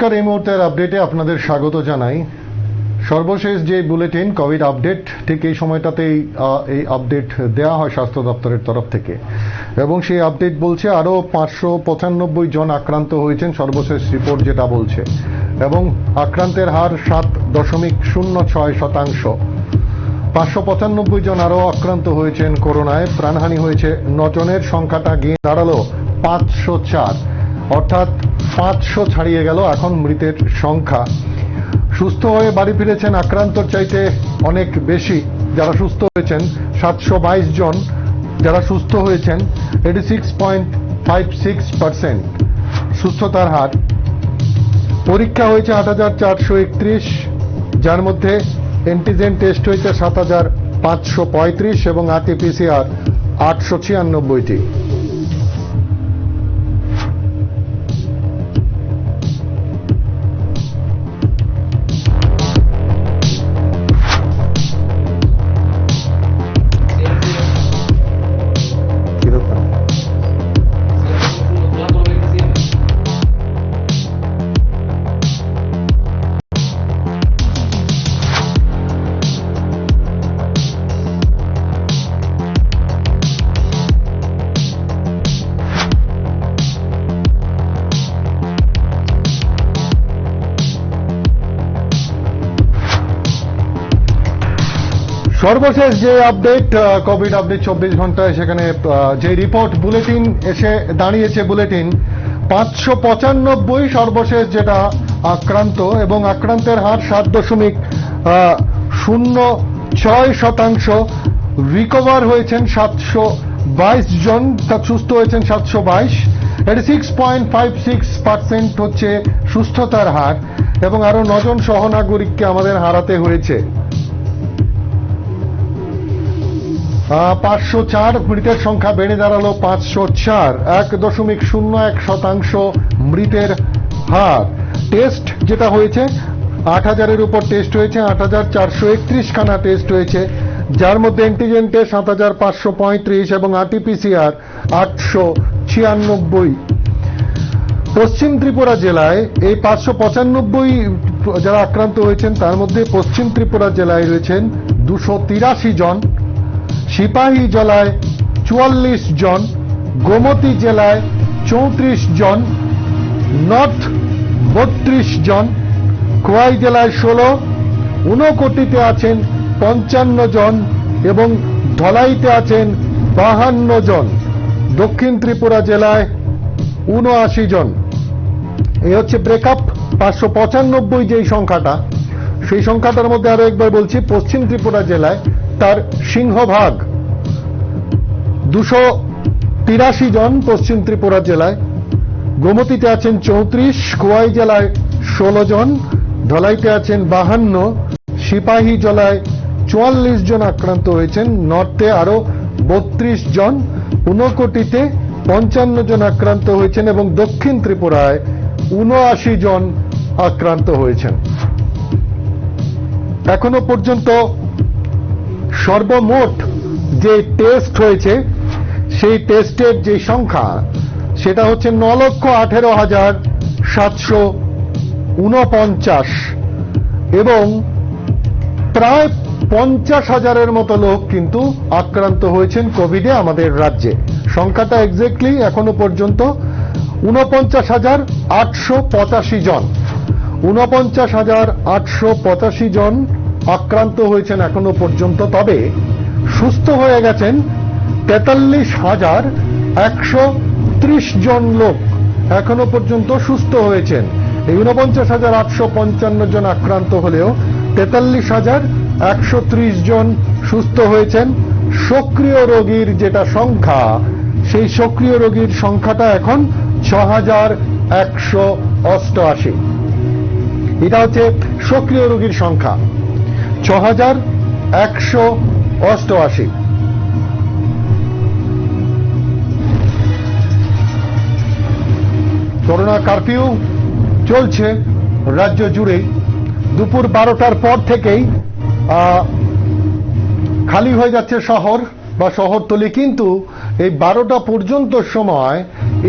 নমস্কার, এই মুহূর্তের আপডেটে আপনাদের স্বাগত জানাই। সর্বশেষ যে বুলেটিন কোভিড আপডেট, ঠিক এই সময়টাতেই এই আপডেট দেওয়া হয় স্বাস্থ্য দপ্তরের তরফ থেকে, এবং সেই আপডেট বলছে আরও 595 জন আক্রান্ত হয়েছেন, সর্বশেষ রিপোর্ট যেটা বলছে, এবং আক্রান্তের হার 7.06%। 595 জন আরও আক্রান্ত হয়েছেন করোনায়, প্রাণহানি হয়েছে 9 জনের, সংখ্যাটা গিয়ে দাঁড়ালো 504, অর্থাৎ 500 ছাড়িয়ে গেল এখন মৃতের সংখ্যা। সুস্থ হয়ে বাড়ি ফিরেছেন আক্রান্তর চাইতে অনেক বেশি যারা সুস্থ হয়েছেন, 722 জন যারা সুস্থ হয়েছেন, 86.56% সুস্থতার হার। পরীক্ষা হয়েছে 8,431, যার মধ্যে অ্যান্টিজেন টেস্ট হয়েছে 7,535 এবং আরটিপিসিআর 896টি। সর্বশেষ যে আপডেট কোভিড আপডেট 24 ঘন্টায়, সেখানে যে রিপোর্ট বুলেটিন এসে দাঁড়িয়েছে, বুলেটিন 595 সর্বশেষ যেটা আক্রান্ত, এবং আক্রান্তের হার 7.06%। রিকভার হয়েছেন 722 জন, সুস্থ হয়েছেন 722, 86.56% হচ্ছে সুস্থতার হার, এবং আরো 9 জন সহনাগরিককে আমাদের হারাতে হয়েছে। 504, মৃতের সংখ্যা বেড়ে দাঁড়ালো 504, 1.01% মৃতের হার। টেস্ট যেটা হয়েছে 8,000-এর উপর টেস্ট হয়েছে, 8,431 খানা টেস্ট হয়েছে, যার মধ্যে অ্যান্টিজেন টেস্ট 7,535 এবং আরটিপিসিআর 896। পশ্চিম ত্রিপুরা জেলায় এই 595 যারা আক্রান্ত হয়েছেন, তার মধ্যে পশ্চিম ত্রিপুরা জেলায় রয়েছেন 283 জন, সিপাহী জেলায় 44 জন, গোমতী জেলায় 34 জন, নর্থ 32 জন, খোয়াই জেলায় 16, ঊনকোটিতে আছেন 55 জন এবং ধলাইতে আছেন 52 জন, দক্ষিণ ত্রিপুরা জেলায় 79 জন। এই হচ্ছে ব্রেকআপ। 595 যেই সংখ্যাটা, সেই সংখ্যাটার মধ্যে আরো একবার বলছি, পশ্চিম ত্রিপুরা জেলায় তার সিংহভাগ 283 জন পশ্চিম ত্রিপুরা জেলায়, গোমতীতে আছেন 34, খোয়াই জেলায় 16 জন, ধলাইতে আছেন 52, সিপাহী জেলায় 44 জন আক্রান্ত হয়েছেন, নর্থে আরো 32 জন, ঊনকোটিতে 55 জন আক্রান্ত হয়েছেন, এবং দক্ষিণ ত্রিপুরায় 79 জন আক্রান্ত হয়েছেন। এখনো পর্যন্ত সর্বমোট যে টেস্ট হয়েছে, সেই টেস্টের যে সংখ্যা, সেটা হচ্ছে 9,18,749, এবং প্রায় 50,000-এর মতো লোক কিন্তু আক্রান্ত হয়েছেন কোভিডে আমাদের রাজ্যে। সংখ্যাটা এক্স্যাক্টলি এখনো পর্যন্ত 49,885 জন। 49,885 জন আক্রান্ত হয়েছেন এখনো পর্যন্ত। তবে সুস্থ হয়ে গেছেন 43,130 জন লোক এখনো পর্যন্ত সুস্থ হয়েছেন। এই 49,855 জন আক্রান্ত হলেও 43,130 জন সুস্থ হয়েছেন। সক্রিয় রোগীর যেটা সংখ্যা, সেই সক্রিয় রোগীর সংখ্যাটা এখন 6,188। এটা হচ্ছে সক্রিয় রোগীর সংখ্যা, 6,188। করোনা কারফিউ চলছে রাজ্য জুড়েই। দুপুর 12টার পর থেকেই খালি হয়ে যাচ্ছে শহর বা শহরতলি, কিন্তু এই 12টা পর্যন্ত সময়,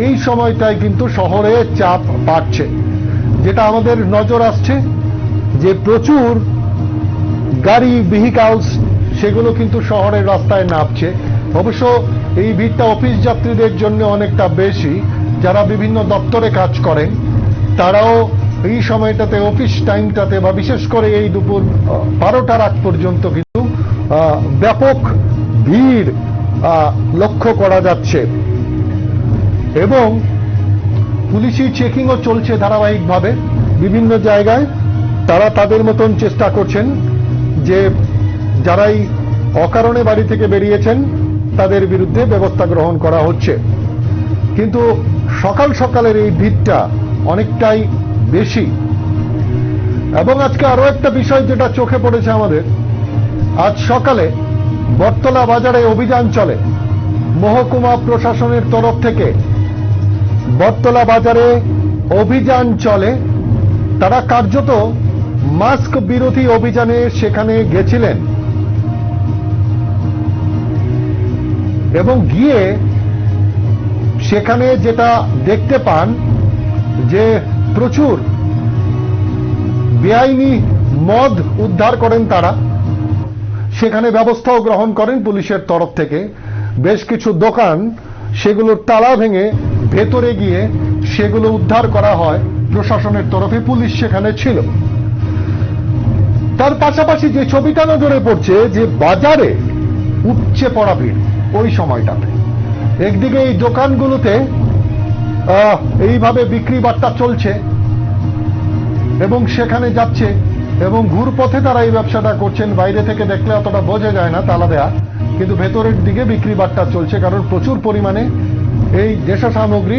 এই সময়টায় কিন্তু শহরে চাপ বাড়ছে। যেটা আমাদের নজর আসছে যে প্রচুর গাড়ি ভেহিকলস সেগুলো কিন্তু শহরের রাস্তায় নামছে। অবশ্য এই ভিড়টা অফিস যাত্রীদের জন্য অনেকটা বেশি, যারা বিভিন্ন দপ্তরে কাজ করেন তারাও এই সময়টাতে অফিস টাইমটাতে বা বিশেষ করে এই দুপুর 12টার আগ পর্যন্ত কিন্তু ব্যাপক ভিড় লক্ষ্য করা যাচ্ছে এবং পুলিশি চেকিংও চলছে ধারাবাহিকভাবে বিভিন্ন জায়গায়। তারা তাদের মতন চেষ্টা করছেন যে যারাই অকারণে বাড়ি থেকে বেরিয়েছেন তাদের বিরুদ্ধে ব্যবস্থা গ্রহণ করা হচ্ছে। কিন্তু সকাল সকালের এই ভিড়টা অনেকটাই বেশি। এবং আজকে আরো একটা বিষয় যেটা চোখে পড়েছে আমাদের, আজ সকালে বটতলা বাজারে অভিযান চলে মহকুমা প্রশাসনের তরফ থেকে। বটতলা বাজারে অভিযান চলে, তারা কার্যত মাস্ক বিরোধী অভিযানে সেখানে গেছিলেন এবং গিয়ে সেখানে যেটা দেখতে পান যে প্রচুর বেআইনি মদ উদ্ধার করেন তারা। সেখানে ব্যবস্থাও গ্রহণ করেন পুলিশের তরফ থেকে। বেশ কিছু দোকান সেগুলোর তালা ভেঙে ভেতরে গিয়ে সেগুলো উদ্ধার করা হয় প্রশাসনের তরফে, পুলিশ সেখানে ছিল। তার পাশাপাশি যে ছবিটা নজরে পড়ছে যে বাজারে উপচে পড়া ভিড় ওই সময়টাতে। একদিকে এই দোকানগুলোতে এইভাবে বিক্রি বাট্টা চলছে এবং সেখানে যাচ্ছে এবং ঘুরপথে তারা এই ব্যবসাটা করছেন। বাইরে থেকে দেখলে অতটা বোঝা যায় না তালা দেয়া, কিন্তু ভেতরের দিকে বিক্রি বাট্টা চলছে, কারণ প্রচুর পরিমাণে এই নেশা সামগ্রী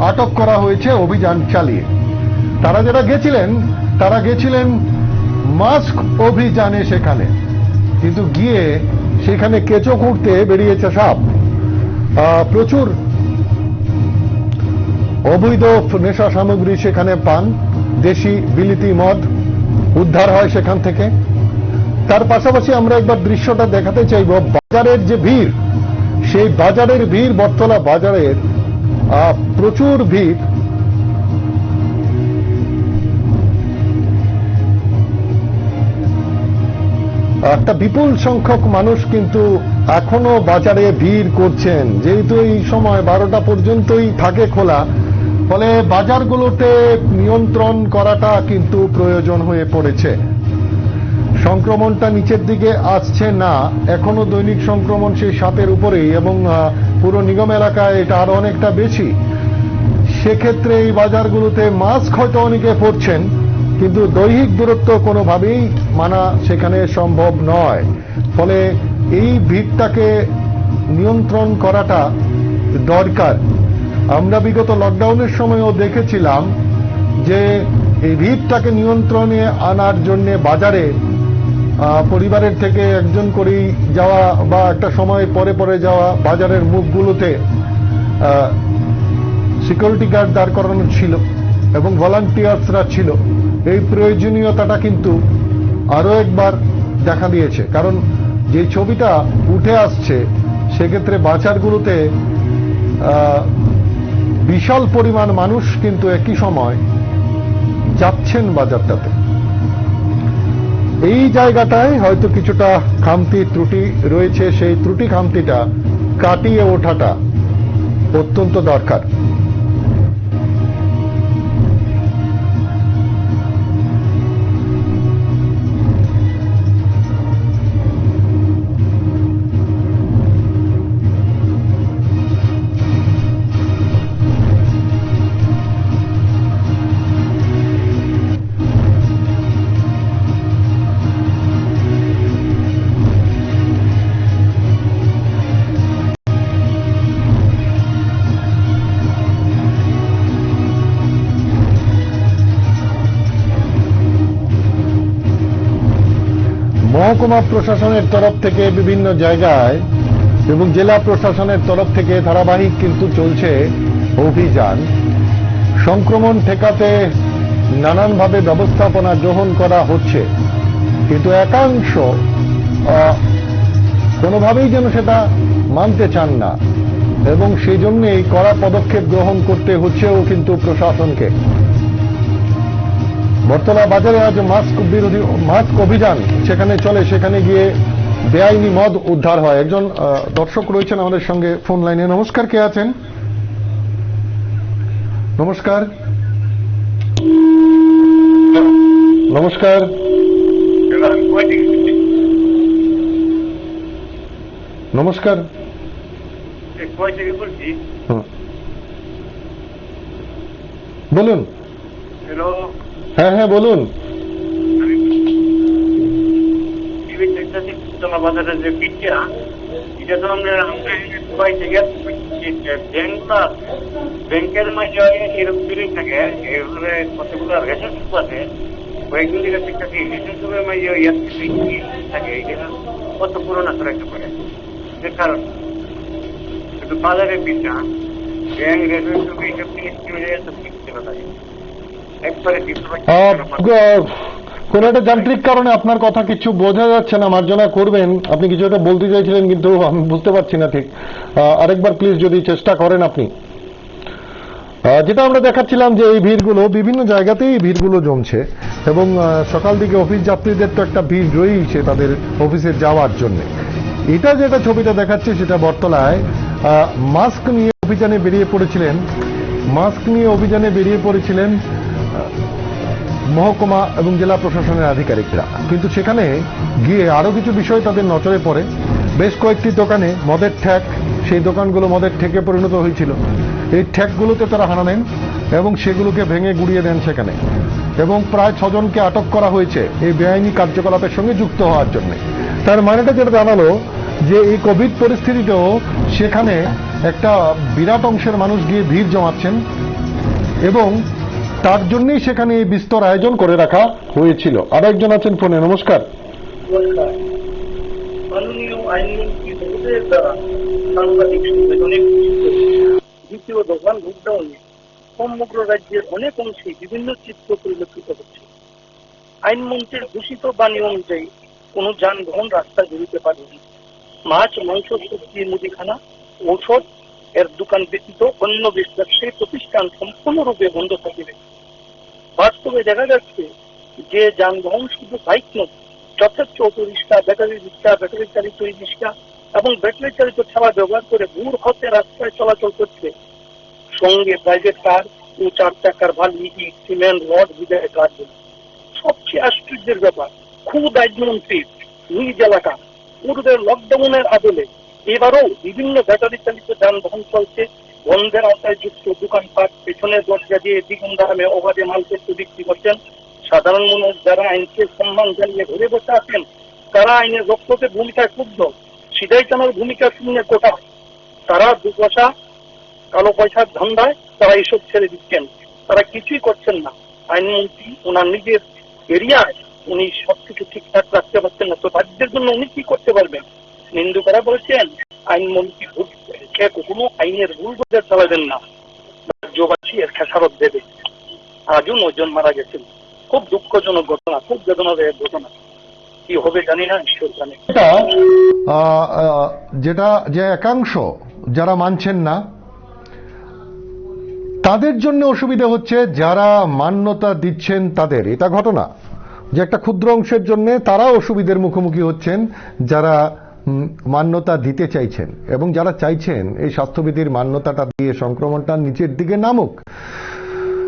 আটক করা হয়েছে অভিযান চালিয়ে। তারা যারা গেছিলেন তারা গেছিলেন মাস্ক অভিযানে সেখানে, কিন্তু গিয়ে সেখানে কেঁচো খুঁড়তে বেরিয়েছে সাপ। প্রচুর অবৈধ নেশা সামগ্রী সেখানে পান, দেশি বিলিতি মদ উদ্ধার হয় সেখান থেকে। তার পাশাপাশি আমরা একবার দৃশ্যটা দেখাতে চাইব বাজারের যে ভিড়, সেই বাজারের ভিড়, বটতলা বাজারের প্রচুর ভিড়। একটা বিপুল সংখ্যক মানুষ কিন্তু এখনো বাজারে ভিড় করছেন, যেহেতু এই সময় 12টা পর্যন্তই থাকে খোলা, ফলে বাজারগুলোতে নিয়ন্ত্রণ করাটা কিন্তু প্রয়োজন হয়ে পড়েছে। সংক্রমণটা নিচের দিকে আসছে না, এখনো দৈনিক সংক্রমণ সেই 7-এর উপরেই এবং পুরো নিগম এলাকায় এটা আরো অনেকটা বেশি। সেক্ষেত্রে এই বাজারগুলোতে মাস্ক হয়তো অনেকে পরছেন, কিন্তু দৈহিক দূরত্ব কোনোভাবেই মানা সেখানে সম্ভব নয়। ফলে এই ভিড়টাকে নিয়ন্ত্রণ করাটা দরকার। আমরা বিগত লকডাউনের সময়ও দেখেছিলাম যে এই ভিড়টাকে নিয়ন্ত্রণে আনার জন্য বাজারে পরিবারের থেকে একজন করেই যাওয়া বা একটা সময় পরে পরে যাওয়া বাজারের মুখগুলোতে সিকিউরিটি গার্ড দাঁড় করানো ছিল এবং ভলান্টিয়ার্সরা ছিল। এই প্রয়োজনীয়তাটা কিন্তু আরো একবার দেখা দিয়েছে, কারণ যে ছবিটা উঠে আসছে সেক্ষেত্রে বাজারগুলোতে বিশাল পরিমাণ মানুষ কিন্তু একই সময় যাচ্ছেন বাজারটাতে। এই জায়গাটায় হয়তো কিছুটা খামতি ত্রুটি রয়েছে, সেই ত্রুটি খামতিটা কাটিয়ে ওঠাটা অত্যন্ত দরকার। মহকুমা প্রশাসনের তরফ থেকে বিভিন্ন জায়গায় এবং জেলা প্রশাসনের তরফ থেকে ধারাবাহিক কিন্তু চলছে অভিযান। সংক্রমণ ঠেকাতে নানানভাবে ব্যবস্থাপনা গ্রহণ করা হচ্ছে, কিন্তু একাংশ কোনোভাবেই যেন সেটা মানতে চান না এবং সেই জন্যই কড়া পদক্ষেপ গ্রহণ করতে হচ্ছেও কিন্তু প্রশাসনকে। বটতলা বাজারে আজ মাস্ক অভিযান সেখানে চলে, সেখানে গিয়ে বেআইনি মদ উদ্ধার হয়। একজন দর্শক রয়েছেন আমাদের সঙ্গে ফোন লাইনে। নমস্কার, কে আছেন? নমস্কার। নমস্কার। নমস্কার। বলুন। হ্যালো। হ্যাঁ হ্যাঁ বলুন। বাজারের যে পিঠা, এটা তো আমরা ব্যাংকের মাঝে এরকম বিলিং থাকে, এভাবে কতগুলো রেশন শপ আছে, কয়েকদিন থেকে পিঠা কি রেশন শপের মাঝে থাকে, এটা কত পুরোনো করে একটা করে কারণ কিন্তু বাজারের পিঠা ব্যাংক রেশন শপে এইসব জিনিস থাকে একবারে কোন একটা যান্ত্রিক কারণে আপনার কথা কিছু বোঝা যাচ্ছে না, মার্জনা করবেন। আপনি কিছু একটা বলতে চাইছিলেন কিন্তু আমি বুঝতে পারছি না ঠিক। আরেকবার প্লিজ যদি চেষ্টা করেন আপনি। যেটা আমরা দেখাচ্ছিলাম যে এই ভিড়গুলো বিভিন্ন জায়গাতেই এই ভিড়গুলো জমছে এবং সকাল দিকে অফিস যাত্রীদের তো একটা ভিড় রয়েছে তাদের অফিসে যাওয়ার জন্য। এটা যেটা ছবিটা দেখাচ্ছে সেটা বটতলায় মাস্ক নিয়ে অভিযানে বেরিয়ে পড়েছিলেন মহকুমা এবং জেলা প্রশাসনের আধিকারিকরা। কিন্তু সেখানে গিয়ে আরো কিছু বিষয় তাদের নজরে পড়ে। বেশ কয়েকটি দোকানে মদের ঠ্যাক, সেই দোকানগুলো মদের ঠেকে পরিণত হয়েছিল। এই ঠ্যাকগুলোতে তারা হানা নেন এবং সেগুলোকে ভেঙে গুড়িয়ে দেন সেখানে, এবং প্রায় 6 জনকে আটক করা হয়েছে এই বেআইনি কার্যকলাপের সঙ্গে যুক্ত হওয়ার জন্য। তার মানেটা যেটা জানালো যে এই কোভিড পরিস্থিতিতেও সেখানে একটা বিরাট অংশের মানুষ গিয়ে ভিড় জমাচ্ছেন এবং তার জন্যই সেখানে এই বিস্তর আয়োজন করে রাখা হয়েছিল। আরো একজন আছেন ফোনে। নমস্কার। মাননীয় আইনমন্ত্রী মহোদয়ের দ্বারা সাংবাদিক সম্মেলনে দ্বিতীয় দফা লকডাউনে সমগ্র রাজ্যের অনেক অংশে বিভিন্ন চিত্র পরিলক্ষিত হচ্ছে। আইনমন্ত্রীর ঘোষিত বাণী অনুযায়ী কোন যানবাহন রাস্তা জড়িতে পারেনি। মাছ, মাংস, সবজি, মুদিখানা, ঔষধ এর দোকান ব্যতীত অন্য ব্যবসায়ী প্রতিষ্ঠান সম্পূর্ণরূপে বন্ধ থাকিবে। বাস্তবে দেখা যাচ্ছে যে যানবাহন শুধু বাইক নয়, যথেচ্ছ অটো রিক্সা, ব্যাটারি রিক্সা, ব্যাটারি চালিত রিক্সা এবং ব্যাটারি চালিত ঠেলা ব্যবহার করে ভোর হতে রাস্তায় চলাচল করছে। সঙ্গে প্রাইভেট কার ও 4 চাকার বালি, ইট, সিমেন্ট, রড, বিদায় কাজ। সবচেয়ে আশ্চর্যের ব্যাপার, খুদ আইনমন্ত্রীর নিজ এলাকা পূর্বের লকডাউনের আদলে এবারও বিভিন্ন ব্যাটারি চালিত যানবাহন চলছে। বন্ধের আওতায় যুক্ত দোকানপাট পেছনের দরজা দিয়ে দ্বিগুণ দামে অবাধে মালপত্র বিক্রি করছেন। সাধারণ মানুষ যারা আইনকে সম্মান জানিয়ে ঘুরে বসে আছেন, তারা আইনের রক্ষকের ভূমিকায় ক্ষুব্ধ, সিধাই টানার ভূমিকা শূন্য কোটা। তারা দুপয়সা কালো পয়সার ধান্দায় তারা এইসব ছেড়ে দিচ্ছেন, তারা কিছুই করছেন না। আইনমন্ত্রী ওনার নিজের এরিয়ায় উনি সবকিছু ঠিকঠাক রাখতে পারছেন না, তো রাজ্যের জন্য উনি কি করতে পারবেন? নিন্দুকরা বলেছেন আইনমন্ত্রী কখনো আইনের ভুল বোঝা চালাবেন না, রাজ্যবাসী এর খেসারত দেবে। আজও 9 জন মারা গেছেন। খুব দুঃখজনক ঘটনা, খুব বেদনাদায়ক ঘটনা। কি হবে জানি না, ঈশ্বর জানে। যেটা যে একাংশ যারা মানছেন না তাদের জন্য অসুবিধা হচ্ছে, যারা মান্যতা দিচ্ছেন তাদের। এটা ঘটনা যে একটা ক্ষুদ্র অংশের জন্য তারা অসুবিধার মুখোমুখি হচ্ছেন, যারা মান্যতা দিতে চাইছেন এবং যারা চাইছেন এই স্বাস্থ্যবিধির মান্যতাটা দিয়ে সংক্রমণটা নিচের দিকে নামুক।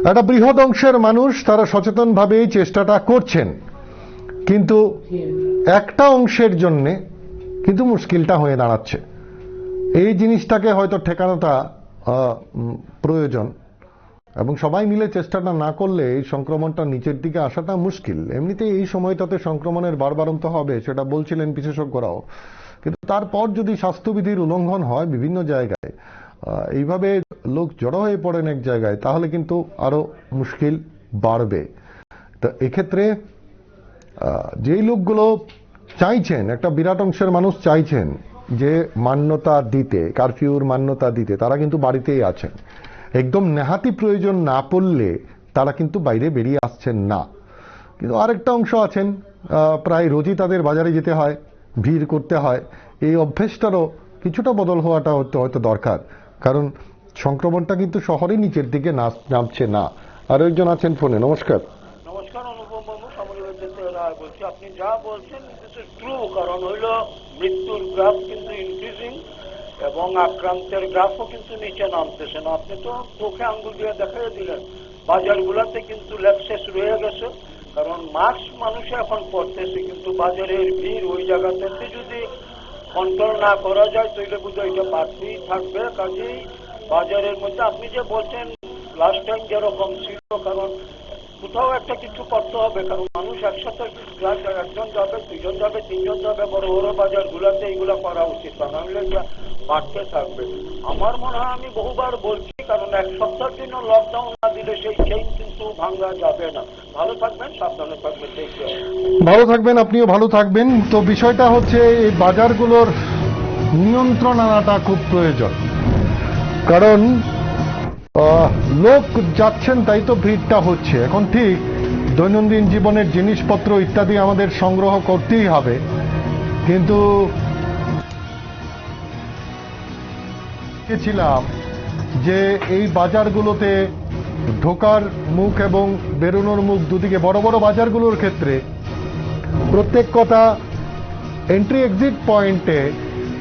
একটা বৃহৎ অংশের মানুষ তারা সচেতনভাবে এই চেষ্টাটা করছেন, কিন্তু একটা অংশের জন্য কিন্তু মুশকিলটা হয়ে দাঁড়াচ্ছে। এই জিনিসটাকে হয়তো ঠেকানোটা প্রয়োজন এবং সবাই মিলে চেষ্টাটা না করলে এই সংক্রমণটা নিচের দিকে আসাটা মুশকিল। এমনিতেই এই সময়টাতে সংক্রমণের বাড়বাড়ন্ত হবে সেটা বলছিলেন বিশেষজ্ঞরাও, কিন্তু তারপর যদি স্বাস্থ্যবিধির উল্লঙ্ঘন হয় বিভিন্ন জায়গায়, এইভাবে লোক জড়ো হয়ে পড়েন এক জায়গায়, তাহলে কিন্তু আরো মুশকিল বাড়বে। তো এক্ষেত্রে যেই লোকগুলো চাইছেন, একটা বিরাট অংশের মানুষ চাইছেন যে মান্যতা দিতে, কারফিউর মান্যতা দিতে, তারা কিন্তু বাড়িতেই আছেন। একদম নেহাতি প্রয়োজন না পড়লে তারা কিন্তু বাইরে বেরিয়ে আসছেন না। কিন্তু আরেকটা অংশ আছেন, প্রায় রোজই তাদের বাজারে যেতে হয়, ভিড় করতে হয়। এই অভ্যেসটারও কিছুটা বদল হওয়াটা হয়তো দরকার, কারণ সংক্রমণটা কিন্তু শহরে নিচের দিকে নামছে না। আরো একজন আছেন ফোনে। নমস্কার। নমস্কার। নমস্কার, অনুপম বাবু, কমলগঞ্জ রায় বলছি। আপনি যা বলছেন দিস ইজ ট্রু, কারণ হইল মৃত্যুর গ্রাফ কিন্তু ইনক্রিজিং এবং আক্রান্তের গ্রাফও কিন্তু নিচে নামতেছে না। আপনি তো চোখে আঙ্গুল দিয়ে দেখাই দিলেন, বাজারগুলোতে কিন্তু ল্যাপসেস রয়ে গেছে, কারণ মাস্ক মানুষে এখন পড়তেছে, কিন্তু বাজারের ভিড় ওই জায়গাতে যদি কন্ট্রোল না করা যায় তাহলে বুঝে এটা বাড়তেই থাকবে। কাজেই বাজারের মধ্যে আপনি যে বলছেন লাস্ট টাইম যেরকম ছিল, কারণ কোথাও একটা কিছু করতে হবে, কারণ মানুষ একসাথে একজন যাবে, দুজন যাবে, তিনজন যাবে, বড় বড় বাজারগুলোতে এইগুলো করা উচিত, তা নাহলে এটা বাড়তে থাকবে। আমার মনে হয়, আমি বহুবার বলছি, কারণ এক সপ্তাহের জন্য লকডাউন না দিলে সেই চেইন কিন্তু ভাঙা যাবে না। ভালো থাকবেন, সাবধানে থাকবেন, দেখতে ভালো থাকবেন, আপনিও ভালো থাকবেন। তো বিষয়টা হচ্ছে এই বাজারগুলোর নিয়ন্ত্রণ আনাটা খুব প্রয়োজন, কারণ লোক যাচ্ছেন তাই তো ভিড়টা হচ্ছে। এখন ঠিক দৈনন্দিন জীবনের জিনিসপত্র ইত্যাদি আমাদের সংগ্রহ করতেই হবে, কিন্তু ছিলাম যে এই বাজারগুলোতে ঢোকার মুখ এবং বেরোনোর মুখ দুদিকে, বড় বড় বাজারগুলোর ক্ষেত্রে প্রত্যেক কথা এন্ট্রি এক্সিট পয়েন্টে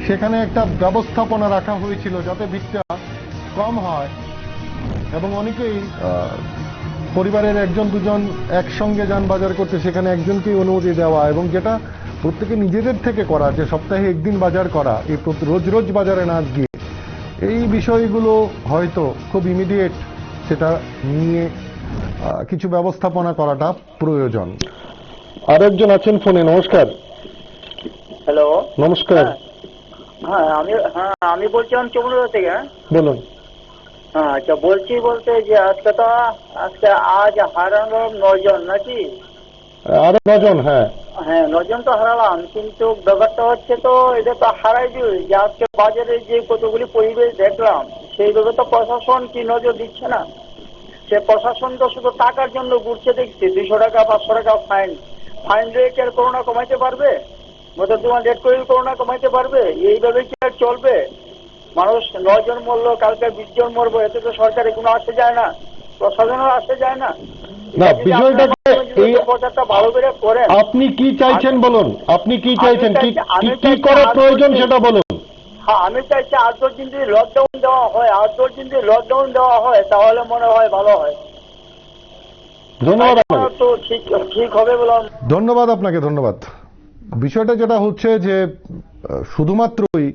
সেখানে একটা ব্যবস্থাপনা রাখা হয়েছিল যাতে ভিড়টা কম হয় এবং অনেকেই পরিবারের একজন দুজন একসঙ্গে যান বাজার করতে, সেখানে একজনকেই অনুমতি দেওয়া, এবং যেটা প্রত্যেকে নিজেদের থেকে করা, যে সপ্তাহে একদিন বাজার করা, এই রোজ রোজ বাজারে না গিয়ে, এই বিষয়গুলো হয়তো খুব ইমিডিয়েট সেটা নিয়ে কিছু ব্যবস্থাপনা করাটা প্রয়োজন। আরেকজন আছেন ফোনে। নমস্কার। হ্যালো, নমস্কার। হ্যাঁ আমি বলছিলাম চমুড়া থেকে। বলুন। হ্যাঁ, আচ্ছা, বলছি বলতে যে আজ হারানো 9 জন নাকি? আরো 9 জন। হ্যাঁ হ্যাঁ, 9 জন তো হারালাম, কিন্তু ব্যাপারটা হচ্ছে তো এটা তো হারাই দিই যে আজকে বাজারে যে কতগুলি পরিবেশ দেখলাম, সেইভাবে তো প্রশাসন কি নজর দিচ্ছে না। সে প্রশাসন তো শুধু টাকার জন্য ঘুরছে দেখছি, 200 টাকা 500 টাকা ফাইন রেট আর করোনা কমাইতে পারবে? গত 200 করে করোনা কমাইতে পারবে? এইভাবে কি আর চলবে? মানুষ 9 জন মরলো, কালকে 20 জন মরবো, এতে তো সরকারে কোনো আসে যায় না, প্রশাসনও আসে যায় না। না, বিষয়টা প্রচারটা ভালো করে করেন। আপনি কি চাইছেন বলুন, আপনি কি চাইছেন, কি করা প্রয়োজন সেটা বলুন। হ্যাঁ, আমি চাইছি 8-10 দিন যদি লকডাউন দেওয়া হয় তাহলে মনে হয় ভালো হয়। ধন্যবাদ আপনাকে। তো ঠিক হবে বললাম। ধন্যবাদ আপনাকে, ধন্যবাদ। বিষয়টা যেটা হচ্ছে যে শুধুমাত্রই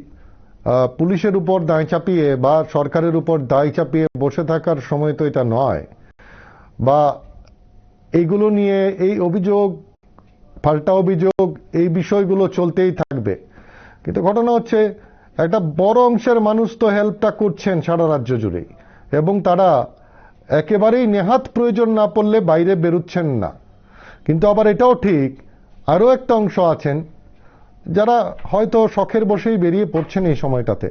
পুলিশের উপর দায় চাপিয়ে বা সরকারের উপর দায় চাপিয়ে বসে থাকার সময় তো এটা নয়, বা এইগুলো নিয়ে এই অভিযোগ পাল্টা অভিযোগ এই বিষয়গুলো চলতেই থাকবে। কিন্তু ঘটনা হচ্ছে একটা বড় অংশের মানুষ তো হেল্পটা করছেন সারা রাজ্য জুড়েই, এবং তারা একেবারেই নেহাত প্রয়োজন না পড়লে বাইরে বেরোচ্ছেন না। কিন্তু আবার এটাও ঠিক, আরও একটা অংশ আছেন যারা হয়তো শখের বসেই বেরিয়ে পড়ছেন এই সময়টাতে,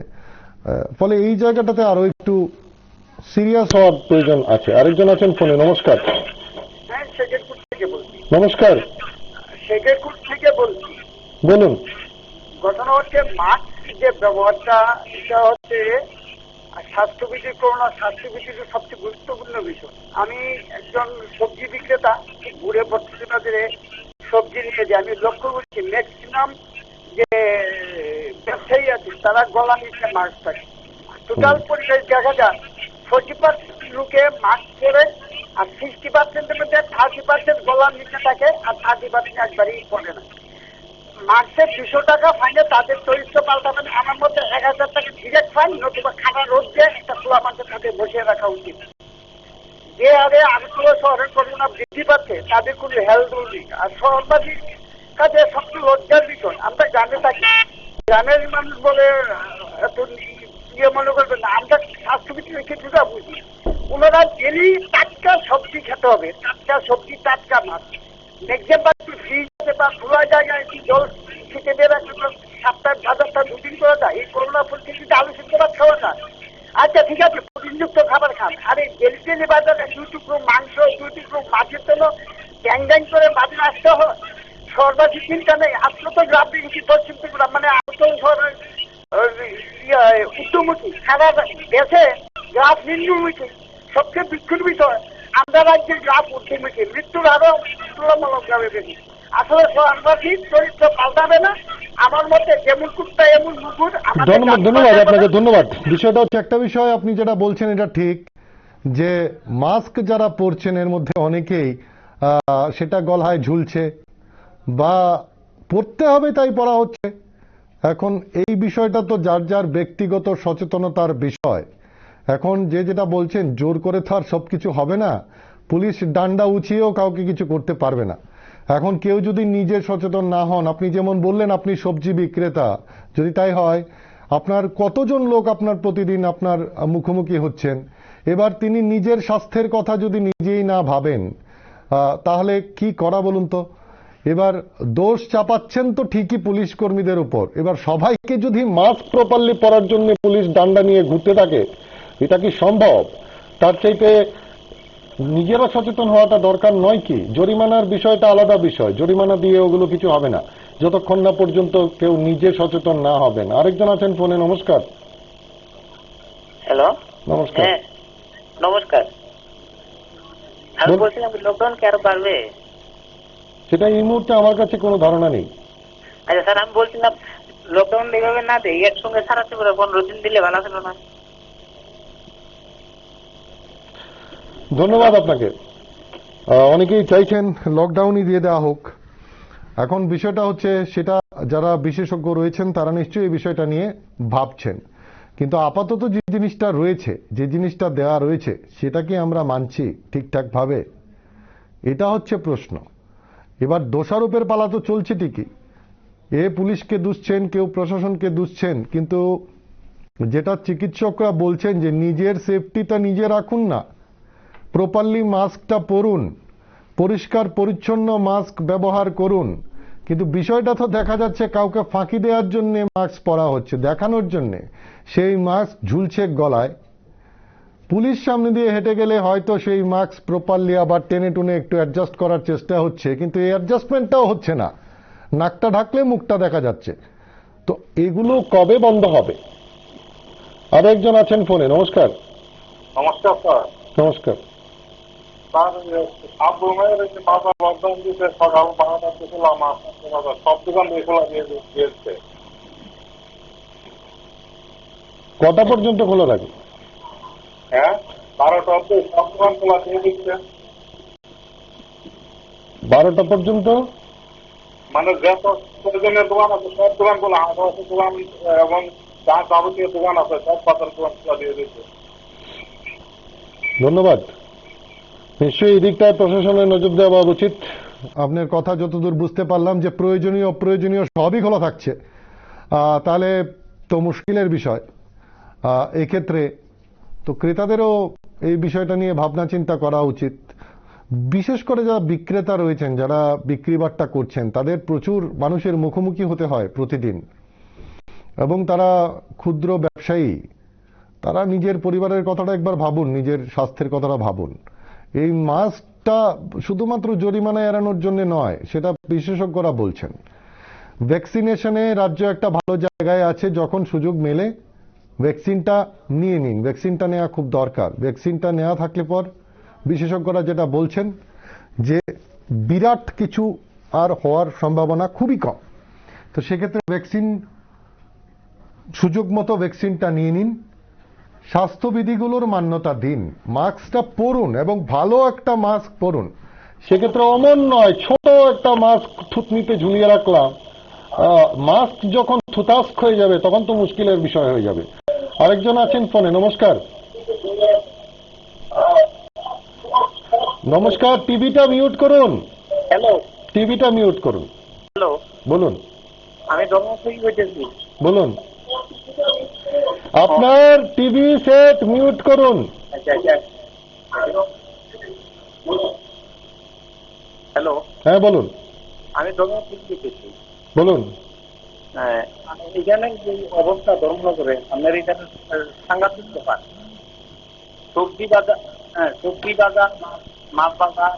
ফলে এই জায়গাটাতে আরো একটু সিরিয়াস হওয়ার প্রয়োজন আছে। আরেকজন আছেন ফোনে। নমস্কার। হ্যাঁ, শেখেরপুর থেকে বলছি। নমস্কার। শেখেরপুর থেকে বলছি। বলুন। ঘটনা হচ্ছে মাস্ক যে ব্যবহারটা, এটা হচ্ছে স্বাস্থ্যবিধি, করোনা স্বাস্থ্যবিধির সবচেয়ে গুরুত্বপূর্ণ বিষয়। আমি একজন সবজি বিক্রেতা, ঘুরে পড়তে বাজারে সবজি নিয়ে যাই, আমি লক্ষ্য করছি ম্যাক্সিমাম যে ব্যবসায়ী আছে তারা গলা নিচে মাস্ক থাকে। টোটাল পরিবেশ দেখা যায় 40% লোকে মাস্ক পরে, আর 60%-এর মধ্যে 30% গলার নিচে থাকে, আর 30% একবারই পড়ে না। মার্চের 200 টাকা ফাইনে তাদের চরিত্র পাল্টাবেন। আমার মধ্যে 1000 টাকা ডিরেক্ট ফাইন, নতুবা খাবার রোদ দিয়ে একটা খোলা মাঠে তাদের বসিয়ে রাখা উচিত। যে হারে আগরতলা শহরের করোনা বৃদ্ধি পাচ্ছে তাদের কোনো হেলথ নেই। আর শহরবাসীর কাছে সবচেয়ে লজ্জার বিষয়, আমরা গ্রামে থাকি, গ্রামের মানুষ বলে এত ইয়ে মনে করবেন না, আমরা স্বাস্থ্যবিধির ক্ষেত্রটা বুঝি। ওনারা ডেলি টাটকা সবজি খেতে হবে, টাটকা সবজি, টাটকা মাছ। ম্যাক্সিমাম ফ্রিজ বা খোলা জায়গায় জল ছিটে দিয়ে রাখলে 7টা 2 দিন করা যায়। এই করোনা পরিস্থিতিতে আলু সিদ্ধ ভাত খাওয়া যায়। আচ্ছা, ঠিক আছে, প্রোটিনযুক্ত খাবার খান। আরে ডেলি বাজারে 2 টুকরো মাংস, 2 টুকরো মাছের জন্য ড্যাং করে বাজারে আসতে হয়। সর্বাধিক চিন্তা নেই। আসলে তো গ্রাম দিকে পশ্চিম ত্রিপুরা মানে আসল শহরের উত্তরমুখী, সারা দেশে গ্রাফ নিম্নমুখী। সবচেয়ে বিক্ষুর বিষয় আমরা রাজ্যের গ্রাফ উঠে মৃত্যুর আরো তুলনামূলক গ্রামে বেশি। আসলে সন্ত্রাসী চরিত্র পাল্টাবে না আমার মতে, যেমন কুত্তা এমন কুকুর। ধন্যবাদ আপনাকে, ধন্যবাদ। বিষয়টা হচ্ছে একটা বিষয় আপনি যেটা বলছেন এটা ঠিক, যে মাস্ক যারা পরছেন এর মধ্যে অনেকেই সেটা গলায় ঝুলছে বা পড়তে হবে তাই পড়া হচ্ছে। এখন এই বিষয়টা তো যার যার ব্যক্তিগত সচেতনতার বিষয়। এখন যে যেটা বলছেন জোর করে তো আর সবকিছু হবে না, পুলিশ ডান্ডা উঁচিয়েও কাউকে কিছু করতে পারবে না। এখন কেউ যদি নিজে সচেতন না হন, আপনি যেমন বললেন আপনি সবজি বিক্রেতা, যদি তাই হয় আপনার কতজন লোক আপনার প্রতিদিন আপনার মুখোমুখি হচ্ছেন, এবার তিনি নিজের স্বাস্থ্যের কথা যদি নিজেই না ভাবেন তাহলে কি করা বলুন তো। এবার দোষ চাপাচ্ছেন তো ঠিকই পুলিশ কর্মীদের উপর, এবার সবাইকে যদি মাস্ক প্রপারলি পরার জন্য পুলিশ ডান্ডা নিয়ে ঘুরতে থাকে, এটা কি সম্ভব? তার চাইতে নিজেরা সচেতন হওয়াটা দরকার নয় কি? জরিমানার বিষয়টা আলাদা বিষয়, জরিমানা দিয়ে ওগুলো কিছু হবে না যতক্ষণ না পর্যন্ত কেউ নিজে সচেতন না হবেন। আরেকজন আছেন ফোনে, নমস্কার। হ্যালো, নমস্কার। হ্যাঁ নমস্কার। আমি বলছিলাম লকডাউন কি আরো বাড়বে? সেটা এই মুহূর্তে আমার কাছে কোনো ধারণা নেই। আচ্ছা স্যার, আমি বলছিলাম লকডাউন এইভাবে না দেয়, একসঙ্গে সারাতে পারে 15 দিন দিলে ভালো ছিল না? ধন্যবাদ আপনাকে। অনেকেই চাইছেন লকডাউনই দিয়ে দেওয়া হোক। এখন বিষয়টা হচ্ছে সেটা যারা বিশেষজ্ঞ রয়েছেন তারা নিশ্চয়ই এই বিষয়টা নিয়ে ভাবছেন, কিন্তু আপাতত যে জিনিসটা রয়েছে, যে জিনিসটা দেওয়া রয়েছে, সেটা কি আমরা মানছি ঠিকঠাক ভাবে? এটা হচ্ছে প্রশ্ন। এবার দোষারোপের পালা তো চলছে ঠিকই, এ পুলিশকে দুষছেন, কেউ প্রশাসনকে দুষছেন, কিন্তু যেটা চিকিৎসকরা বলছেন যে নিজের সেফটিটা নিজে রাখুন না, প্রপারলি মাস্কটা পরুন, পরিষ্কার পরিচ্ছন্ন মাস্ক ব্যবহার করুন। কিন্তু বিষয়টা তো দেখা যাচ্ছে কাউকে ফাঁকি দেওয়ার জন্য মাস্ক পরা হচ্ছে, দেখানোর জন্য সেই মাস্ক ঝুলছে গলায়। পুলিশ সামনে দিয়ে হেঁটে গেলে হয়তো সেই মাস্ক প্রপারলি আবার টেনে টুনে একটু অ্যাডজাস্ট করার চেষ্টা হচ্ছে, কিন্তু এই অ্যাডজাস্টমেন্টটাও হচ্ছে না, নাকটা ঢাকলে মুখটা দেখা যাচ্ছে। তো এগুলো কবে বন্ধ হবে? আর একজন আছেন ফোনে, নমস্কার। নমস্কার স্যার। নমস্কার। বাজার লকডাউন দিতে সকাল 12টা থেকে সব দোকান খোলা দিয়েছে। কটা পর্যন্ত খোলা থাকে? হ্যাঁ, 12টা অব্দি সব দোকান খোলা দিয়ে দিচ্ছে। 12টা পর্যন্ত মানে যত প্রয়োজনীয় দোকান আছে সব দোকান খোলা, আশেপাশে দোকান এবং যা যাবতীয় দোকান আছে সব বাজার দোকান খোলা দিয়ে দিচ্ছে। ধন্যবাদ। নিশ্চয়ই এই দিকটায় প্রশাসনের নজর দেওয়া উচিত। আপনার কথা যতদূর বুঝতে পারলাম যে প্রয়োজনীয় অপ্রয়োজনীয় সবই খোলা থাকছে, তাহলে তো মুশকিলের বিষয়। এক্ষেত্রে তো ক্রেতাদেরও এই বিষয়টা নিয়ে ভাবনা চিন্তা করা উচিত। বিশেষ করে যারা বিক্রেতা রয়েছেন, যারা বিক্রি বাট্টা করছেন, তাদের প্রচুর মানুষের মুখোমুখি হতে হয় প্রতিদিন, এবং তারা ক্ষুদ্র ব্যবসায়ী, তারা নিজের পরিবারের কথাটা একবার ভাবুন, নিজের স্বাস্থ্যের কথাটা ভাবুন। এই মাস্কটা শুধুমাত্র জরিমানা এড়ানোর জন্য নয়, সেটা বিশেষজ্ঞরা বলছেন। ভ্যাকসিনেশনে রাজ্য একটা ভালো জায়গায় আছে, যখন সুযোগ মেলে ভ্যাকসিনটা নিয়ে নিন, ভ্যাকসিনটা নেওয়া খুব দরকার। ভ্যাকসিনটা নেওয়া থাকলে পর বিশেষজ্ঞরা যেটা বলছেন যে বিরাট কিছু আর হওয়ার সম্ভাবনা খুবই কম। তো সেক্ষেত্রে ভ্যাকসিন, সুযোগ মতো ভ্যাকসিনটা নিয়ে নিন, স্বাস্থ্যবিধিগুলোর মান্যতা দিন, মাস্কটা পরুন এবং ভালো একটা মাস্ক পরুন। সেক্ষেত্রে অমন নয় ছোট একটা মাস্ক থুতনিতে ঝুলিয়ে রাখলাম, মাস্ক যখন থুতাস্ক হয়ে যাবে তখন তো মুশকিলের বিষয় হয়ে যাবে। আরেকজন আছেন ফোনে, নমস্কার। নমস্কার, টিভিটা মিউট করুন। হ্যালো, টিভিটা মিউট করুন। হ্যালো, বলুন। আমি দমন থেকে বলতেছি। বলুন। আপনার টিভি সেট মিউট করুন। আচ্ছা আচ্ছা, হ্যালো, হ্যাঁ বলুন। আমি দমন থেকে বলতেছি। বলুন। হ্যাঁ, এখানে যে অবস্থা ধর্মনগরে, আপনার এখানে সাংঘাতিক ব্যাপার। সবজি বাজার, হ্যাঁ সবজি বাজার, মাছ বাজার,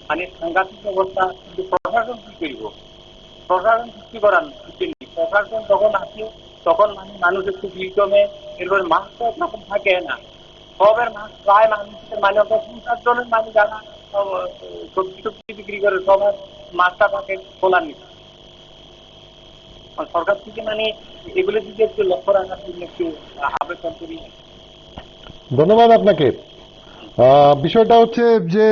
মানে সাংঘাতিক অবস্থা। কিন্তু প্রশাসন কি করব? প্রশাসন কি করান? প্রশাসন যখন আসে তখন মানে মানুষ একটু ভিড় কমে, এরপরে মাস্ক তখন থাকে না। সবের প্রায় মানুষের মানে 50 জনের মানে যারা সবজি টবজি বিক্রি করে সবার মাছটা পাকে খোলা নিচ্ছে। সরকার থেকে মানে এগুলোর দিকে একটু লক্ষ্য রাখার জন্য একটু আবেদন করি। ধন্যবাদ আপনাকে। বিষয়টা হচ্ছে যে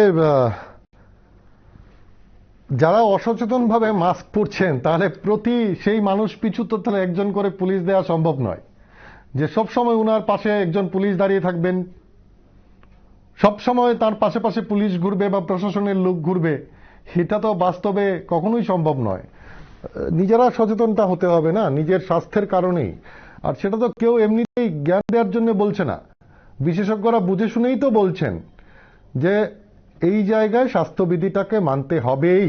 যারা অসচেতনভাবে মাস্ক পরছেন তাহলে প্রতি সেই মানুষ পিছু তো তাহলে একজন করে পুলিশ দেওয়া সম্ভব নয়, যে সব সময় উনার পাশে একজন পুলিশ দাঁড়িয়ে থাকবেন, সব সময় তার পাশে পাশে পুলিশ ঘুরবে বা প্রশাসনের লোক ঘুরবে, এটা তো বাস্তবে কখনোই সম্ভব নয়। নিজেরা সচেতনতা হতে হবে না, নিজের স্বাস্থ্যের কারণেই। আর সেটা তো কেউ এমনিতেই জ্ঞান দেওয়ার জন্য বলছে না, বিশেষজ্ঞরা বুঝে শুনেই তো বলছেন যে এই জায়গায় স্বাস্থ্যবিধিটাকে মানতে হবেই,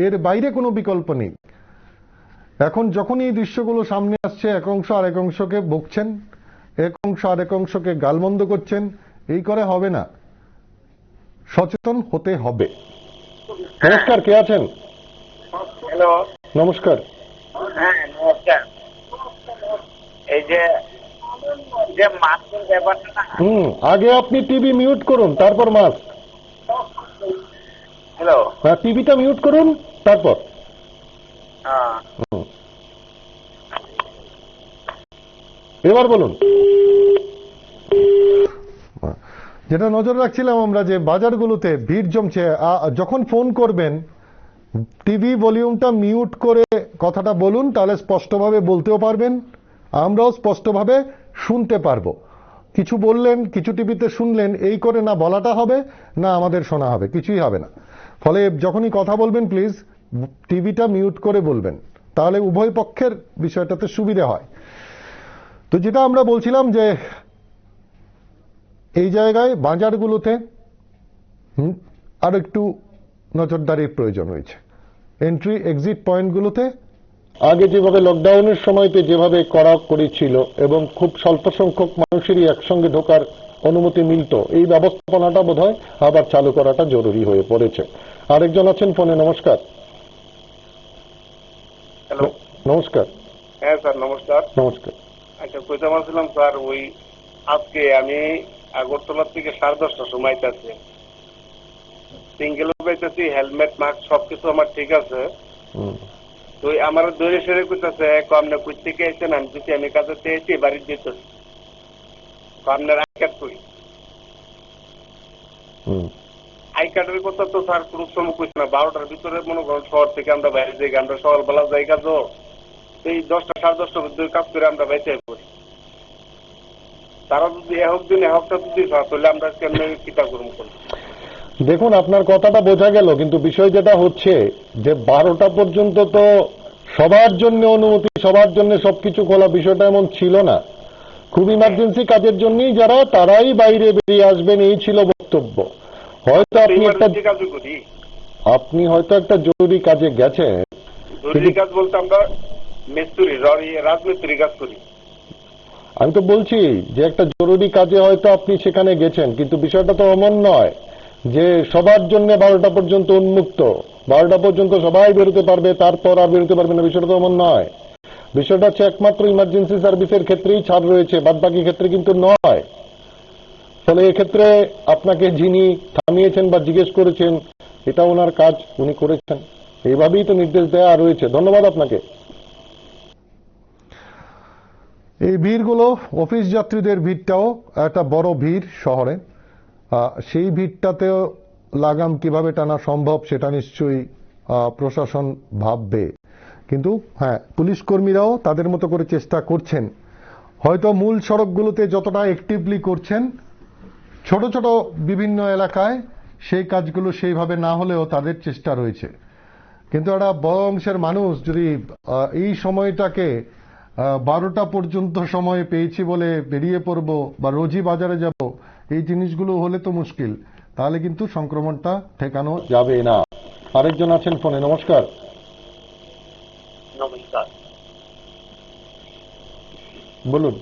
এর বাইরে কোনো বিকল্প নেই। এখন যখনই এই দৃশ্যগুলো সামনে আসছে, এক অংশ আর এক অংশকে বকছেন, এক অংশ আর এক অংশকে গালমন্দ করছেন, এই করে হবে না, সচেতন হতে হবে। নমস্কার, কে আছেন? হ্যালো, নমস্কার। হ্যাঁ নমস্কার। এই যে মাছের ব্যাপারটা না, আগে আপনি টিভি মিউট করুন, তারপর মাস্ক। হ্যালো, হ্যাঁ, টিভিটা মিউট করুন, তারপর। এবার বলুন। যেটা নজর রাখছিলাম আমরা, যে বাজারগুলোতে ভিড় জমছে, যখন ফোন করবেন টিভি ভলিউমটা মিউট করে কথাটা বলুন, তাহলে স্পষ্টভাবে বলতেও পারবেন, আমরাও স্পষ্টভাবে শুনতে পারবো। কিছু বললেন, কিছু টিভিতে শুনলেন, এই করে না বলাটা হবে না আমাদের শোনা হবে, কিছুই হবে না। ফলে যখনই কথা বলবেন প্লিজ টিভিটা মিউট করে বলবেন, তাহলে উভয় পক্ষের বিষয়টাতে সুবিধা হয়। তো যেটা আমরা বলছিলাম যে এই জায়গায় বাজারগুলোতে আর একটু নজরদারির প্রয়োজন রয়েছে। এন্ট্রি এক্সিট পয়েন্টগুলোতে আগে যেভাবে লকডাউনের সময়তে যেভাবে কড়াকড়ি ছিল এবং খুব স্বল্প সংখ্যক মানুষেরই একসঙ্গে ঢোকার অনুমতি মিলত, এই ব্যবস্থাপনাটা বোধহয় আবার চালু করাটা জরুরি হয়ে পড়েছে। আরেকজন আছেন ফোনে। নমস্কার। হ্যালো, নমস্কার। হ্যাঁ স্যার নমস্কার। নমস্কার। আচ্ছা, কইতে পারছিলাম স্যার, ওই আজকে আমি আগরতলার থেকে 10:30টার সময় আইতাছি, সিঙ্গেল পাইতেছি, হেলমেট মাস্ক সবকিছু আমার ঠিক আছে। তো আমার ধরে সেরে কইতেছে, আপনি কই থেকে আইছেন? আমি যদি আমি কাছে চেয়েছি বাড়ির যেতেছি, আপনার আই কার্ড কই? আই কার্ডের কথা তো স্যার কোনো সময় কইছে না। 12টার ভিতরে মনে করেন শহর থেকে আমরা বাইরে যাই, আমরা সকালবেলা যাই কাজ, এই 10টা 10:30টার মধ্যে কাজ করে আমরা বাইরে করি। তারা যদি এক দিন একটা যদি তাহলে আমরা কেমন চিন্তা করবো? দেখুন, আপনার কথাটা বোঝা গেল, কিন্তু বিষয় যেটা হচ্ছে যে 12টা পর্যন্ত তো সবার জন্য অনুমতি, সবার জন্য সবকিছু খোলা, বিষয়টা এমন ছিল না। খুব ইমার্জেন্সি কাজের জন্যই যারা, তারাই বাইরে বেরিয়ে আসবেন, এই ছিল বক্তব্য। হয়তো আপনি হয়তো একটা জরুরি কাজে গেছেন। জরুরি কাজ বলতে আমরা মিস্ত্রি, রাজমিস্ত্রি কাজ করি। আমি তো বলছি যে একটা জরুরি কাজে হয়তো আপনি সেখানে গেছেন, কিন্তু বিষয়টা তো এমন নয় যে সবার জন্য 12টা পর্যন্ত উন্মুক্ত, 12টা পর্যন্ত সবাই বেরোতে পারবে, তারপর আর বেরোতে পারবে না, বিষয়টা তো এমন নয়। বিষয়টা হচ্ছে একমাত্র ইমার্জেন্সি সার্ভিসের ক্ষেত্রেই ছাড় রয়েছে, বাদ বাকি ক্ষেত্রে কিন্তু নয়। ফলে এক্ষেত্রে আপনাকে যিনি থামিয়েছেন বা জিজ্ঞেস করেছেন, এটা ওনার কাজ, উনি করেছেন, এইভাবেই তো নির্দেশ দেওয়া রয়েছে। ধন্যবাদ আপনাকে। এই ভিড়গুলো, অফিস যাত্রীদের ভিড়টাও একটা বড় ভিড় শহরে, সেই ভিড়টাতেও লাগাম কিভাবে টানা সম্ভব সেটা নিশ্চয়ই প্রশাসন ভাববে। কিন্তু হ্যাঁ, পুলিশ কর্মীরাও তাদের মতো করে চেষ্টা করছেন, হয়তো মূল সড়কগুলোতে যতটা অ্যাক্টিভলি করছেন, ছোট ছোট বিভিন্ন এলাকায় সেই কাজগুলো সেইভাবে না হলেও তাদের চেষ্টা রয়েছে। কিন্তু একটা বড় অংশের মানুষ যদি এই সময়টাকে 12টা পর্যন্ত সময় পেয়েছি বলে বেরিয়ে পড়বো বা রোজই বাজারে যাব, এই জিনিসগুলো হলে তো মুশকিল, তাহলে কিন্তু সংক্রমণটা ঠেকানো যাবে না। আরেকজন আছেন ফোনে। নমস্কার। নমস্কার। বলুন।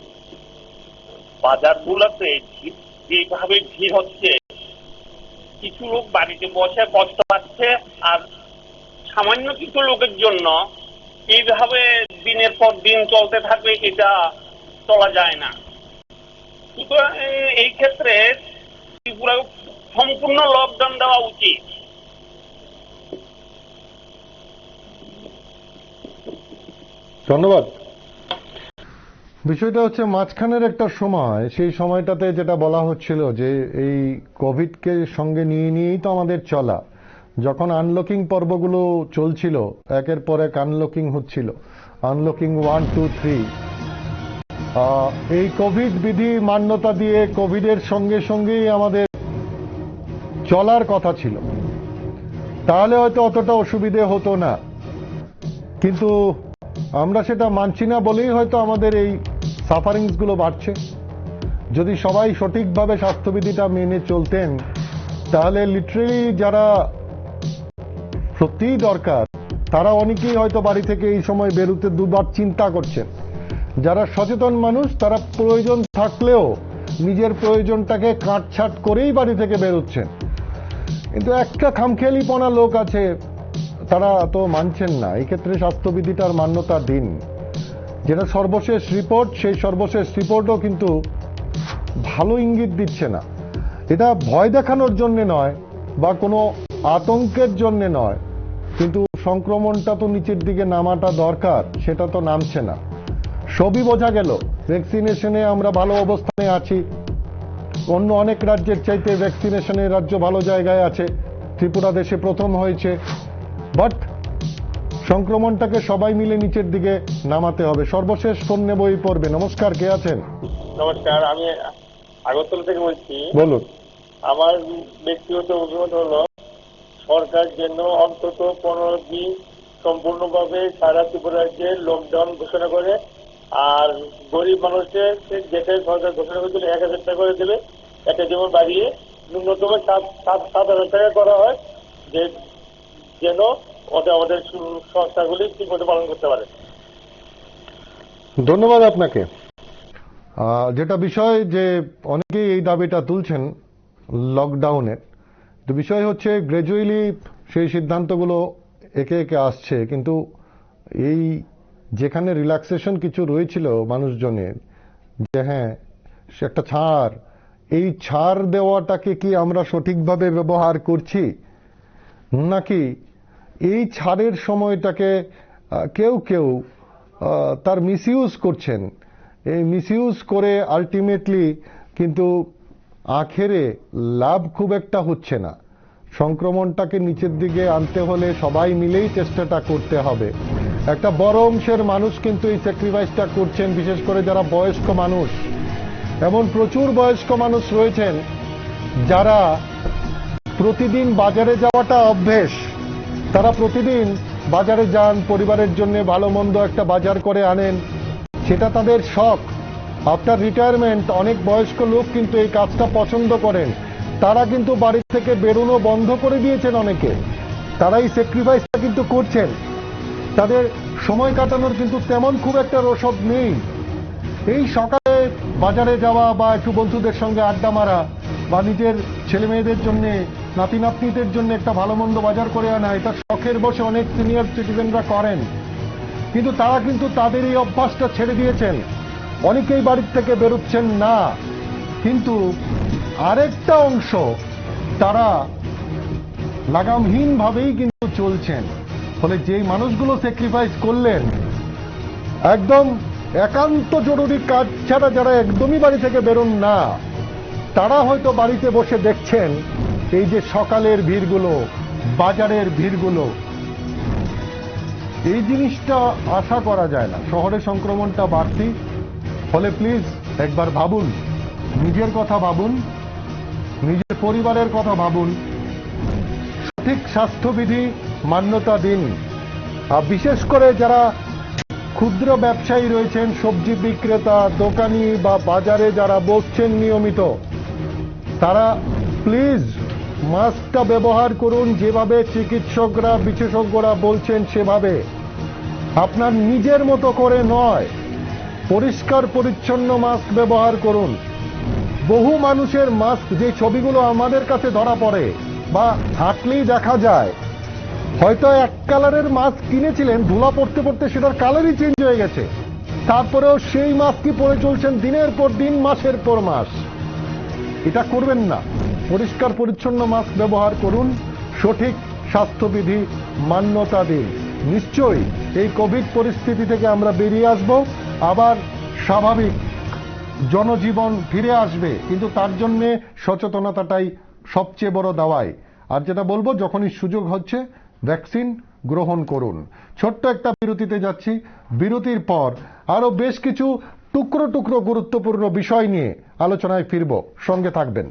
বাজারগুলোতে যেভাবে ভিড় হচ্ছে, কিছু লোক বাড়িতে বসে কষ্ট পাচ্ছে, আর সামান্য কিছু লোকের জন্য এইভাবে দিনের পর দিন চলতে থাকবে, এটা চলা যায় না। সুতরাং এই ক্ষেত্রে ত্রিপুরা সম্পূর্ণ লকডাউন দেওয়া উচিত। ধন্যবাদ। বিষয়টা হচ্ছে মাঝখানের একটা সময়, সেই সময়টাতে যেটা বলা হচ্ছিল যে এই কোভিডকে সঙ্গে নিয়েই তো আমাদের চলা। যখন আনলকিং পর্বগুলো চলছিল, একের পর এক আনলকিং হচ্ছিল, আনলকিং 1, 2, 3, এই কোভিড বিধি মান্যতা দিয়ে কোভিডের সঙ্গে সঙ্গেই আমাদের চলার কথা ছিল, তাহলে হয়তো অতটা অসুবিধে হতো না। কিন্তু আমরা সেটা মানছি না বলেই হয়তো আমাদের এই সাফারিংস গুলো বাড়ছে। যদি সবাই সঠিকভাবে স্বাস্থ্যবিধিটা মেনে চলতেন, তাহলে লিটারেলি যারা সত্যিই দরকার তারা অনেকেই হয়তো বাড়ি থেকে এই সময় বেরোতে দুবার চিন্তা করছেন। যারা সচেতন মানুষ তারা প্রয়োজন থাকলেও নিজের প্রয়োজনটাকে কাটছাট করেই বাড়ি থেকে বেরোচ্ছেন। কিন্তু একটা খামখেয়ালিপনা লোক আছে, তারা তো মানছেন না। এই ক্ষেত্রে স্বাস্থ্যবিধিটার মান্যতা দিন। যেটা সর্বশেষ রিপোর্ট, সেই সর্বশেষ রিপোর্টও কিন্তু ভালো ইঙ্গিত দিচ্ছে না। এটা ভয় দেখানোর জন্য নয় বা কোনো আতঙ্কের জন্য নয়, কিন্তু সংক্রমণটা তো নিচের দিকে নামাটা দরকার, সেটা তো নামছে না। সবই বোঝা গেল, ভ্যাকসিনেশনে আমরা ভালো অবস্থানে আছি, অন্য অনেক রাজ্যের চাইতে ভ্যাকসিনেশনের রাজ্য ভালো জায়গায় আছে, ত্রিপুরা দেশে প্রথম হয়েছে। বাট সংক্রমণটাকে সবাই মিলে নিচের দিকে নামাতে হবে। সর্বশেষ ফোন নেব এই পর্বে। নমস্কার, কে আছেন? নমস্কার, আমি আগরতলা থেকে বলছি। বলুন। আমার ব্যক্তিগত অভিমত হলো, সরকার যেন অন্তত 15 দিন সম্পূর্ণভাবে সারা ত্রিপুরা রাজ্যে লকডাউন ঘোষণা করে, আর গরিব মানুষের যেটা সরকার ঘোষণা করেছিল 1000 টাকা করে দেবে, এটা যেমন বাড়িয়ে ন্যূনতম 7,000 টাকা করা হয়, যে যেন ওটা আমাদের সংস্থাগুলি ঠিকমতো পালন করতে পারে। ধন্যবাদ আপনাকে। যেটা বিষয় যে অনেকেই এই দাবিটা তুলছেন লকডাউনের, তো বিষয় হচ্ছে গ্র্যাজুয়ালি সেই সিদ্ধান্তগুলো একে একে আসছে, কিন্তু এই যেখানে রিল্যাক্সেশন কিছু রয়েছিল মানুষজনের, যে হ্যাঁ সে একটা ছাড়, এই ছাড় দেওয়াটাকে কি আমরা সঠিকভাবে ব্যবহার করছি, নাকি এই ছাড়ের সময়টাকে কেউ কেউ তার মিসইউজ করছেন। এই মিসইউজ করে আলটিমেটলি কিন্তু আখেরে লাভ খুব একটা হচ্ছে না। সংক্রমণটাকে নিচের দিকে আনতে হলে সবাই মিলেই চেষ্টাটা করতে হবে। একটা বড় অংশের মানুষ কিন্তু এই স্যাক্রিফাইসটা করছেন, বিশেষ করে যারা বয়স্ক মানুষ। এমন প্রচুর বয়স্ক মানুষ রয়েছেন যারা প্রতিদিন বাজারে যাওয়াটা অভ্যেস। তারা প্রতিদিন বাজারে যান, পরিবারের জন্য ভালো মন্দ একটা বাজার করে আনেন, সেটা তাদের শখ। আফটার রিটায়ারমেন্ট অনেক বয়স্ক লোক কিন্তু এই কাজটা পছন্দ করেন। তারা কিন্তু বাড়ি থেকে বেরোনো বন্ধ করে দিয়েছেন অনেকে। তারা এই স্যাক্রিফাইসটা কিন্তু করছেন। তাদের সময় কাটানোর কিন্তু তেমন খুব একটা রসদ নেই। এই সকালে বাজারে যাওয়া বা একটু বন্ধুদের সঙ্গে আড্ডা মারা বা নিজের ছেলে মেয়েদের জন্য, নাতি নাতনিদের জন্য একটা ভালো মন্দ বাজার করে আনা, এটা শখের বসে অনেক সিনিয়র সিটিজেনরা করেন। কিন্তু তারা কিন্তু তাদের এই অভ্যাসটা ছেড়ে দিয়েছেন। অনেকেই বাড়ির থেকে বেরোচ্ছেন না, কিন্তু আরেকটা অংশ তারা লাগামহীনভাবেই কিন্তু চলছেন। ফলে যেই মানুষগুলো স্যাক্রিফাইস করলেন, একদম একান্ত জরুরি কাজ ছাড়া যারা একদমই বাড়ি থেকে বেরোন না, তারা হয়তো বাড়িতে বসে দেখছেন এই যে সকালের ভিড়গুলো, বাজারের ভিড়গুলো। এই জিনিসটা আশা করা যায় না। শহরে সংক্রমণটা বাড়তি। ফলে প্লিজ একবার ভাবুন, নিজের কথা ভাবুন, নিজের পরিবারের কথা ভাবুন, সঠিক স্বাস্থ্যবিধি মান্যতা দিন। আর বিশেষ করে যারা ক্ষুদ্র ব্যবসায়ী রয়েছেন, সবজি বিক্রেতা, দোকানি বা বাজারে যারা বসছেন নিয়মিত, তারা প্লিজ মাস্কটা ব্যবহার করুন যেভাবে চিকিৎসকরা, বিশেষজ্ঞরা বলছেন সেভাবে। আপনার নিজের মতো করে নয়, পরিষ্কার পরিচ্ছন্ন মাস্ক ব্যবহার করুন। বহু মানুষের মাস্ক, যে ছবিগুলো আমাদের কাছে ধরা পড়ে বা হাঁটলেই দেখা যায়, হয়তো এক কালারের মাস্ক কিনেছিলেন, ধুলা পড়তে পড়তে সেটার কালারই চেঞ্জ হয়ে গেছে। তারপরেও সেই মাস্কই পরে চলছেন দিনের পর দিন, মাসের পর মাস। এটা করবেন না। পরিষ্কার পরিচ্ছন্ন মাস্ক ব্যবহার করুন, সঠিক স্বাস্থ্যবিধি মান্যতা দিন। নিশ্চয়ই এই কোভিড পরিস্থিতি থেকে আমরা বেরিয়ে আসব, আবার স্বাভাবিক জনজীবন ফিরে আসবে, কিন্তু তার জন্য সচেতনতাটাই সবচেয়ে বড় দাওয়াই। আর যেটা বলবো, যখনই সুযোগ হচ্ছে ভ্যাকসিন গ্রহণ করুন। ছোট্ট একটা বিরতিতে যাচ্ছি, বিরতির পর আরো বেশ কিছু টুকরো টুকরো গুরুত্বপূর্ণ বিষয় নিয়ে আলোচনায় ফিরব, সঙ্গে থাকবেন।